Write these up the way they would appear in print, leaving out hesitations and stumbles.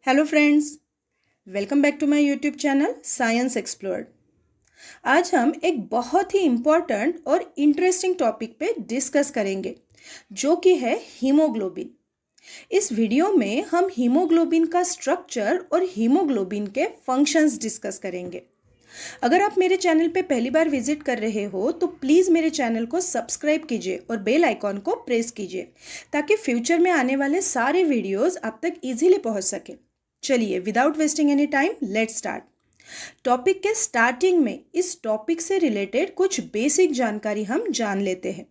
Hello friends, welcome back to my YouTube channel science explored. आज हम एक बहुत ही इम्पॉर्टेंट और इंटरेस्टिंग टॉपिक पे डिस्कस करेंगे जो कि है हीमोग्लोबिन। इस वीडियो में हम हीमोग्लोबिन का स्ट्रक्चर और हीमोग्लोबिन के फंक्शंस डिस्कस करेंगे। अगर आप मेरे चैनल पे पहली बार विजिट कर रहे हो तो प्लीज़ मेरे चैनल को सब्सक्राइब कीजिए और बेल आइकॉन को प्रेस कीजिए ताकि फ्यूचर में आने वाले सारे वीडियोस आप तक इजीली पहुंच सके। चलिए without wasting any time let's start. Topic के स्टार्टिंग में इस टॉपिक से रिलेटेड कुछ बेसिक जानकारी हम जान लेते हैं।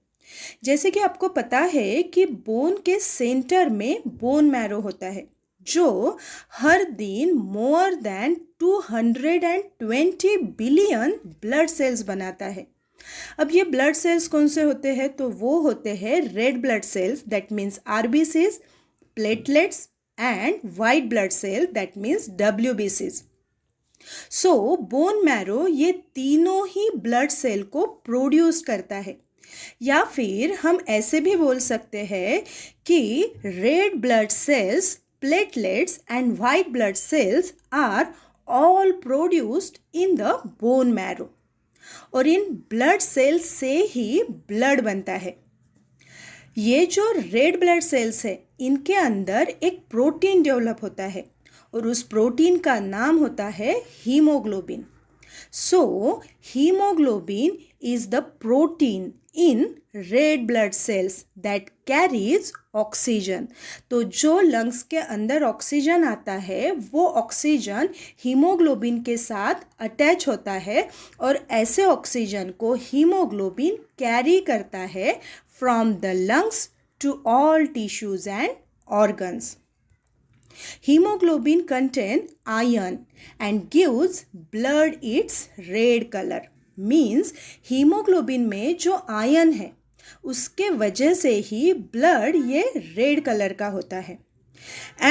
जैसे कि आपको पता है कि बोन के सेंटर में बोन मैरो होता है जो हर दिन more than 220 billion blood cells बनाता है। अब ये ब्लड सेल्स कौन से होते हैं? तो वो होते हैं red blood cells, that means RBCs, platelets and white blood cell, that means डब्ल्यूबीसीज। सो बोन मैरो ये तीनों ही ब्लड सेल को प्रोड्यूस करता है, या फिर हम ऐसे भी बोल सकते हैं कि red blood cells, platelets and white blood cells are all produced in the bone marrow. और इन ब्लड सेल्स से ही ब्लड बनता है। ये जो रेड ब्लड सेल्स है इनके अंदर एक प्रोटीन डेवलप होता है और उस प्रोटीन का नाम होता है haemoglobin. So haemoglobin is the protein in red blood cells that carries oxygen. तो जो लंग्स के अंदर ऑक्सीजन आता है वो ऑक्सीजन हीमोग्लोबिन के साथ अटैच होता है और ऐसे ऑक्सीजन को हीमोग्लोबिन कैरी करता है from the lungs to all tissues and organs. Hemoglobin contains iron and gives blood its red color. Means hemoglobin में जो आयन है उसके वजह से ही ब्लड ये रेड कलर का होता है।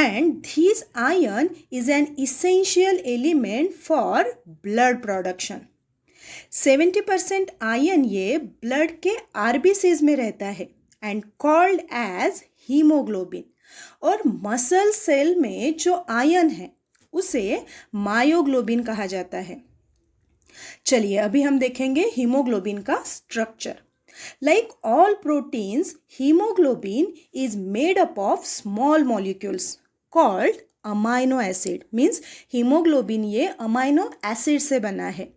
And this iron is an essential element for blood production. 70% ion ये ब्लड के आरबीसीज में रहता है एंड कॉल्ड एज हीमोग्लोबिन। और मसल सेल में जो आयन है उसे मायोग्लोबिन कहा जाता है। चलिए अभी हम देखेंगे हीमोग्लोबिन का structure. Like all proteins, haemoglobin is made up of small molecules called amino acid. Means haemoglobin ये अमाइनो एसिड से बना है।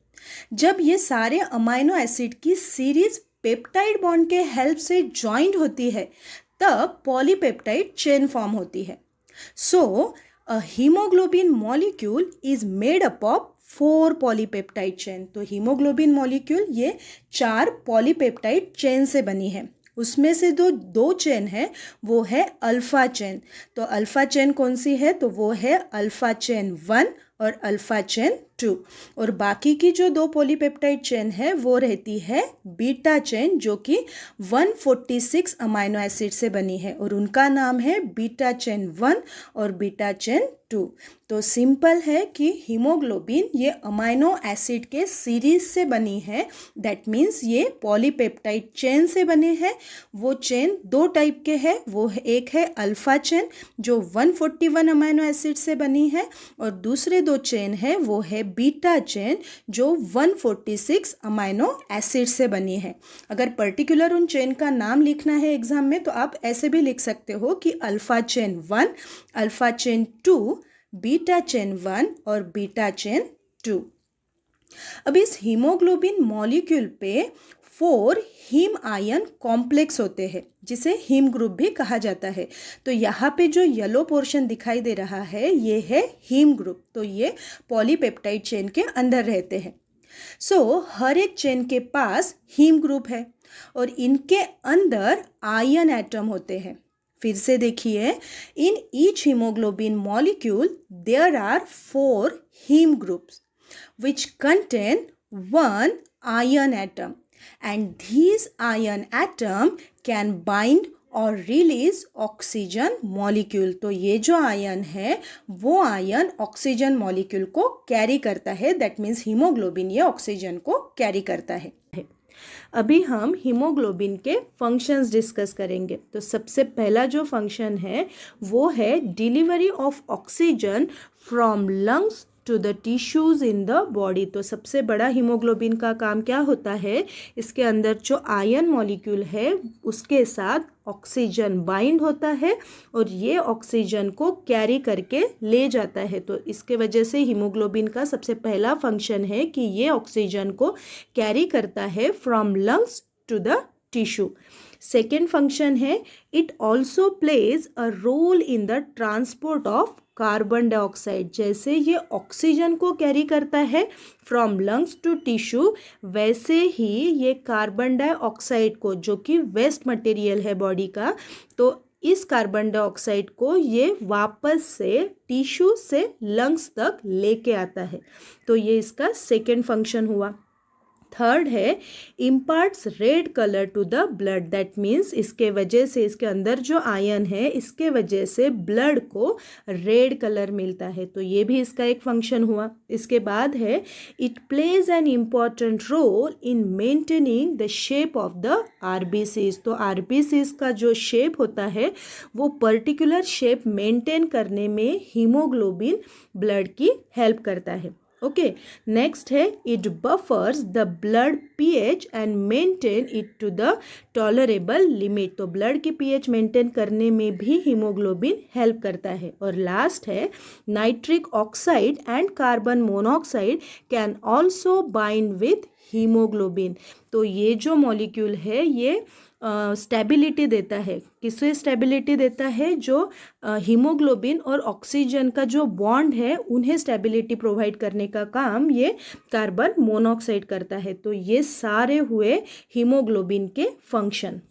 जब ये सारे अमाइनो एसिड की सीरीज पेप्टाइड बॉन्ड के हेल्प से ज्वाइंट होती है तब पॉलीपेप्टाइड चेन फॉर्म होती है। So a haemoglobin molecule is made up of 4 polypeptide chain. तो हीमोग्लोबिन मॉलिक्यूल ये 4 पॉलीपेप्टाइड चेन से बनी है। उसमें से दो चेन है वो है अल्फा चेन। तो अल्फा चेन कौन सी है? तो वो है अल्फा चेन 1 और अल्फा चेन 2। और बाकी की जो 2 पॉलीपेप्टाइड चेन है वो रहती है बीटा चेन जो कि 146 अमाइनो एसिड से बनी है और उनका नाम है बीटा चेन 1 और बीटा चेन 2। तो सिंपल है कि हीमोग्लोबिन ये अमाइनो एसिड के सीरीज से बनी है, दैट मीन्स ये पॉलीपेप्टाइड चेन से बने हैं। वो चेन 2 टाइप के हैं, वो एक है अल्फा चेन जो 141 अमाइनो एसिड से बनी है और दूसरे 2 चेन है वो है बीटा चेन जो 146 अमाइनो एसिड से बनी है। अगर पर्टिकुलर उन चेन का नाम लिखना है एग्जाम में तो आप ऐसे भी लिख सकते हो कि alpha chain 1, alpha chain 2, beta chain 1 और बीटा चेन 2। अब इस हीमोग्लोबिन मॉलिक्यूल पे 4 हीम आयन कॉम्प्लेक्स होते हैं जिसे हीम ग्रुप भी कहा जाता है। तो यहाँ पे जो येलो पोर्शन दिखाई दे रहा है ये है हीम ग्रुप। तो ये पॉलीपेप्टाइड चेन के अंदर रहते हैं। सो हर एक चेन के पास हीम ग्रुप है और इनके अंदर आयन एटम होते हैं। फिर से देखिए, in each haemoglobin molecule there are 4 haem groups which contain 1 iron atom and these iron atom can bind और रिलीज ऑक्सीजन मॉलिक्यूल। तो ये जो आयन है वो आयन ऑक्सीजन मॉलिक्यूल को कैरी करता है, दैट मीन्स हीमोग्लोबिन ये ऑक्सीजन को कैरी करता है। अभी हम हीमोग्लोबिन के फंक्शंस डिस्कस करेंगे। तो सबसे पहला जो फंक्शन है वो है delivery of oxygen from lungs to the tissues in the body. तो सबसे बड़ा हीमोग्लोबिन का काम क्या होता है, इसके अंदर जो आयन मॉलिक्यूल है उसके साथ ऑक्सीजन बाइंड होता है और ये ऑक्सीजन को कैरी करके ले जाता है। तो इसके वजह से हीमोग्लोबिन का सबसे पहला फंक्शन है कि ये ऑक्सीजन को कैरी करता है from lungs to the tissue. Second function है it also plays a role in the transport of carbon dioxide. जैसे ये ऑक्सीजन को कैरी करता है फ्रॉम लंग्स टू टिश्यू, वैसे ही ये कार्बन डाइऑक्साइड को, जो कि वेस्ट मटेरियल है बॉडी का, तो इस कार्बन डाइऑक्साइड को ये वापस से टिश्यू से लंग्स तक लेके आता है। तो ये इसका सेकेंड फंक्शन हुआ। थर्ड है imparts red colour to the blood, that means इसके वजह से, इसके अंदर जो आयन है इसके वजह से ब्लड को रेड कलर मिलता है। तो ये भी इसका एक फंक्शन हुआ। इसके बाद है it plays an important role in maintaining the shape of the RBCs. तो आरबीसीज का जो शेप होता है वो पर्टिकुलर शेप मेंटेन करने में हीमोग्लोबिन ब्लड की हेल्प करता है। ओके, नेक्स्ट है it buffers the blood pH and maintain it to the tolerable limit. तो ब्लड की पीएच मेंटेन करने में भी हीमोग्लोबिन हेल्प करता है। और लास्ट है nitric oxide and carbon monoxide can also bind with haemoglobin. तो ये जो मॉलिक्यूल है ये स्टेबिलिटी देता है। किसे स्टेबिलिटी देता है? जो हीमोग्लोबिन और ऑक्सीजन का जो बॉन्ड है उन्हें स्टेबिलिटी प्रोवाइड करने का काम ये कार्बन मोनोऑक्साइड करता है। तो ये सारे हुए हीमोग्लोबिन के फंक्शन।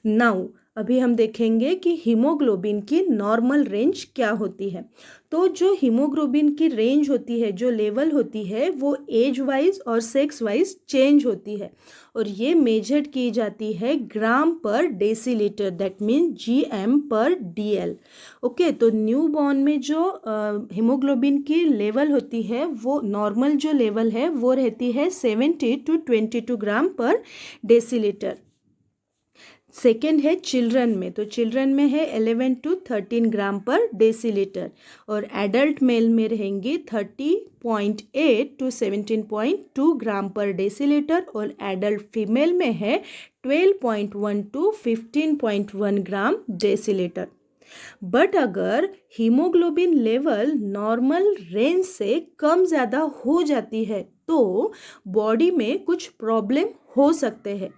नाउ अभी हम देखेंगे कि हीमोग्लोबिन की नॉर्मल रेंज क्या होती है। तो जो हीमोग्लोबिन की रेंज होती है, जो लेवल होती है, वो एज वाइज और सेक्स वाइज चेंज होती है और ये मेजर्ड की जाती है ग्राम पर डेसीलीटर, दैट मीन GM पर DL। ओके, तो न्यू बॉर्न में जो हीमोग्लोबिन की लेवल होती है वो नॉर्मल जो लेवल है वो रहती है 70 to 22 ग्राम पर डेसीलीटर। सेकेंड है चिल्ड्रन में, तो चिल्ड्रन में है 11 to 13 ग्राम पर डेसीलीटर और एडल्ट मेल में रहेंगी 30.8 to 17.2 ग्राम पर डेसीलीटर और एडल्ट फीमेल में है 12.1 to 15.1 ग्राम डेसीलीटर। बट अगर हीमोग्लोबिन लेवल नॉर्मल रेंज से कम ज़्यादा हो जाती है तो बॉडी में कुछ प्रॉब्लम हो सकते हैं।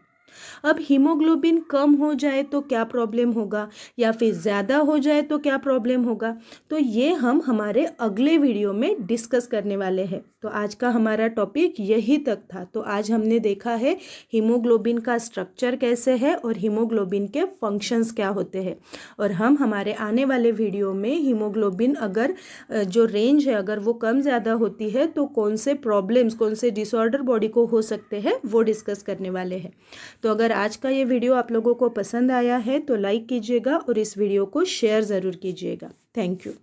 अब हीमोग्लोबिन कम हो जाए तो क्या प्रॉब्लम होगा या फिर ज़्यादा हो जाए तो क्या प्रॉब्लम होगा, तो ये हम हमारे अगले वीडियो में डिस्कस करने वाले हैं। तो आज का हमारा टॉपिक यही तक था। तो आज हमने देखा है हीमोग्लोबिन का स्ट्रक्चर कैसे है और हीमोग्लोबिन के फंक्शंस क्या होते हैं। और हम हमारे आने वाले वीडियो में हीमोग्लोबिन अगर जो रेंज है अगर वो कम ज़्यादा होती है तो कौन से प्रॉब्लम्स, कौन से डिसऑर्डर बॉडी को हो सकते हैं वो डिस्कस करने वाले हैं। तो अगर आज का ये वीडियो आप लोगों को पसंद आया है तो लाइक कीजिएगा और इस वीडियो को शेयर ज़रूर कीजिएगा। Thank you.